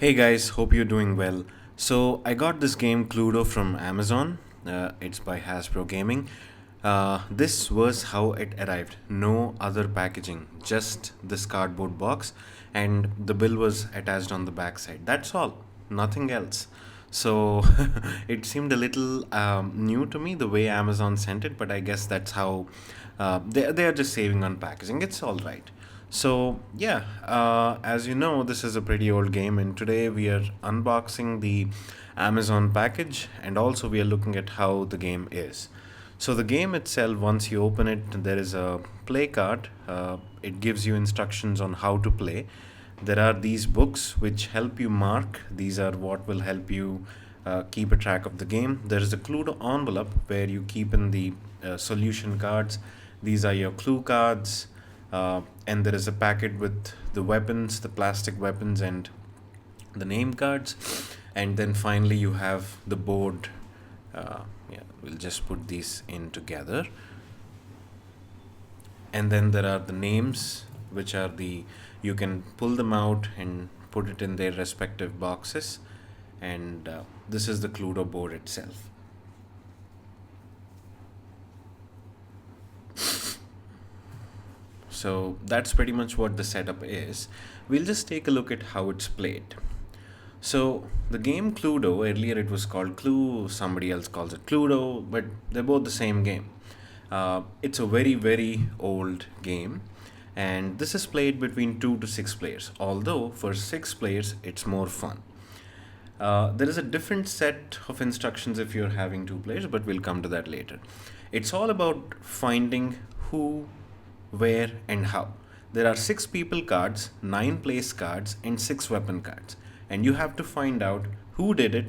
Hey guys, hope you're doing well. So, I got this game Cluedo from Amazon. It's by Hasbro Gaming. This was how it arrived. No other packaging, just this cardboard box, and the bill was attached on the backside. That's all, nothing else. So, it seemed a little new to me the way Amazon sent it, but I guess that's how they are just saving on packaging. It's all right. So, yeah, as you know, this is a pretty old game, and today we are unboxing the Amazon package and also we are looking at how the game is. So, the game itself, once you open it, there is a play card. It gives you instructions on how to play. There are these books which help you mark, these are what will help you keep a track of the game. There is a Cluedo envelope where you keep in the solution cards, these are your clue cards and there is a packet with the weapons, the plastic weapons, and the name cards. And then finally, you have the board. Yeah, we'll just put these in together. And then there are the names, which are the you can pull them out and put it in their respective boxes. And this is the Cluedo board itself. So that's pretty much what the setup is. We'll just take a look at how it's played. So the game Cluedo, earlier it was called Clue, somebody else calls it Cluedo, but they're both the same game. It's a very, very old game, and this is played between 2 to 6 players. Although for 6 players, it's more fun. There is a different set of instructions if you're having 2 players, but we'll come to that later. It's all about finding who, where, and how. There are 6 people cards, 9 place cards, and 6 weapon cards. And you have to find out who did it,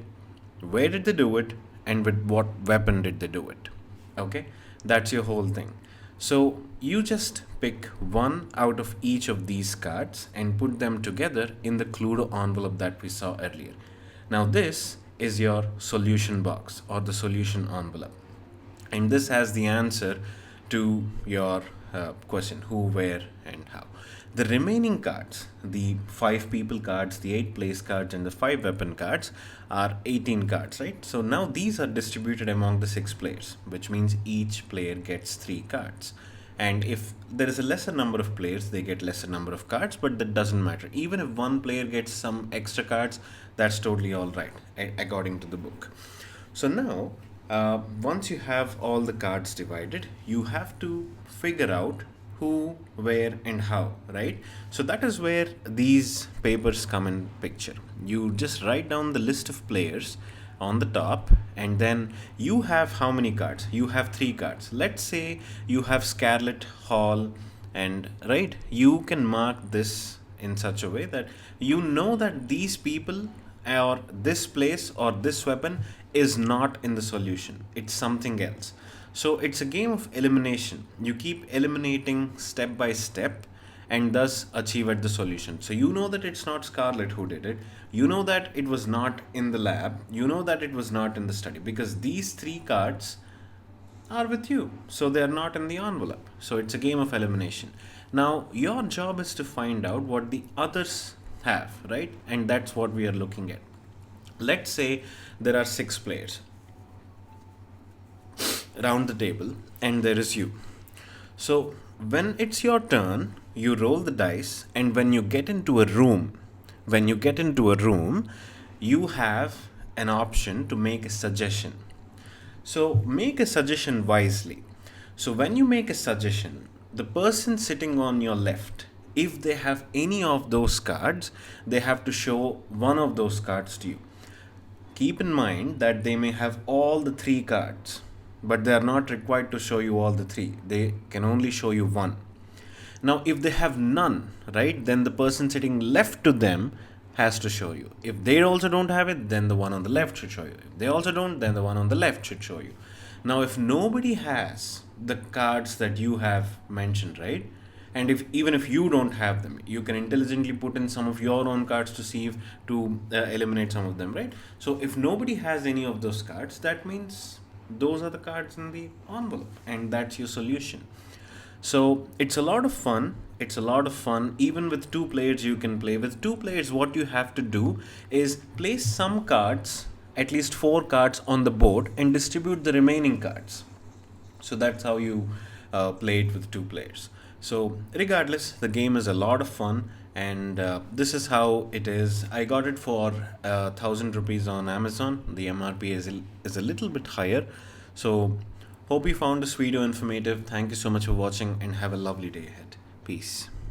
where did they do it, and with what weapon did they do it. Okay? That's your whole thing. So you just pick one out of each of these cards and put them together in the Cluedo envelope that we saw earlier. Now, this is your solution box or the solution envelope. And this has the answer to your question who, where, and how. The remaining cards, the 5 people cards, the 8 place cards, and the 5 weapon cards, are 18 cards, right? So now these are distributed among the 6 players, which means each player gets 3 cards. And if there is a lesser number of players, they get lesser number of cards, but that doesn't matter. Even if one player gets some extra cards, that's totally all right, according to the book. So now, once you have all the cards divided, you have to figure out who, where, and how, right? So that is where these papers come in picture. You just write down the list of players on the top, and then you have how many cards? You have 3 cards. Let's say you have Scarlet Hall, and right, you can mark this in such a way that you know that these people or this place or this weapon is not in the solution, it's something else. So it's a game of elimination. You keep eliminating step by step and thus achieve at the solution. So you know that it's not Scarlet who did it. You know that it was not in the lab. You know that it was not in the study because these 3 cards are with you. So they are not in the envelope. So it's a game of elimination. Now, your job is to find out what the others have, right? And that's what we are looking at. Let's say there are 6 players around the table, and there is you. So, when it's your turn, you roll the dice, and when you get into a room, you have an option to make a suggestion. So make a suggestion wisely. So when you make a suggestion, the person sitting on your left, if they have any of those cards, they have to show one of those cards to you. Keep in mind that they may have all the 3 cards, but they are not required to show you all the 3. They can only show you one. Now, if they have none, right, then the person sitting left to them has to show you. If they also don't have it, then the one on the left should show you. If they also don't, then the one on the left should show you. Now, if nobody has the cards that you have mentioned, right, and if even if you don't have them, you can intelligently put in some of your own cards to see if to eliminate some of them, right? So, if nobody has any of those cards, that means those are the cards in the envelope, and that's your solution. So it's a lot of fun. It's a lot of fun. Even with two players, you can play. With two players, what you have to do is place some cards, at least four cards, on the board and distribute the remaining cards. So that's how you play it with two players. So regardless, the game is a lot of fun, and this is how it is. I got it for 1,000 rupees on Amazon. The MRP is a little bit higher. So hope you found this video informative. Thank you so much for watching, and have a lovely day ahead. Peace.